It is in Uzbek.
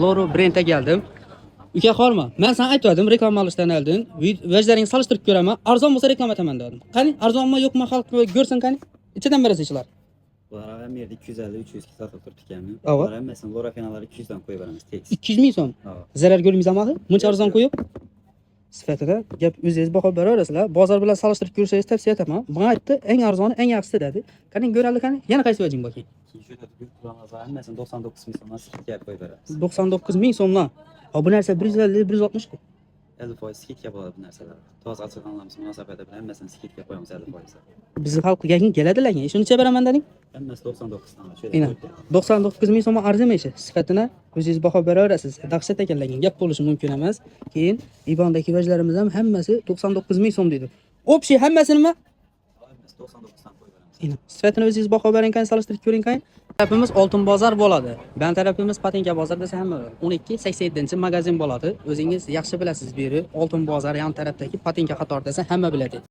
Loro brendga geldim. Uka qorma. Men sana aytdim, reklama olishdan oldin vajlaringni solishtirib ko'raman. Arzon bo'lsa reklama etaman dedim. Qani, arzonmi yo'qmi xalq ko'rsin qani. Ichidan berasizlar. Bular ham yerda 250-300 ga sotib turibdi ekanmi? Ava. Bular ham masalan Lora kanallari 200 dan qo'yib beramiz tekis. 200 ming so'm. Zarar ko'rmaysanmi? Buncha arzon qo'yib. Sifatida gap o'zingiz baho beraverasizlar. Bozor bilan solishtirib ko'rishingizni tavsiya etaman. Bunga aytdi, eng arzoni, eng yaxshisi dedi. Qani ko'rali qani, yana qaysi vajing bor? Shu yerda turganlar hammasini 99 ming so'mdan skidga qo'yib beramiz. 99 ming so'mdan. Bu narsa 150-160 ku. 50% skidga bo'ladi bu narsalar. Toza ochiqlanamiz munosabati bilan hammasini skidga qo'yamiz 50%. Bizni xalqqa keladilar. Shuncha beraman deding? Hammasi 99 dan. Ina 99 ming so'm arzimaydi. Sifatini o'zingiz baho beraverasiz. Dahshat ekanligin gap bo'lishi mumkin emas. Keyin Ibondagi vajlarimiz ham hammasi 99 ming so'm deydi. Общий hammasinimi? Hammasi 99 dan qo'yib beramiz. Ina sifatini o'zingiz baho bering kan, solishtirib ko'ring kan. Tarafimiz Oltin bozor bo'ladi. Ben tarafimiz Patinka bozor desa ham 12-87-magazin bo'ladi. O'zingiz yaxshi bilasiz bu yeri. Oltin bozor yan tarafdagi Patinka qator desa hamma biladi.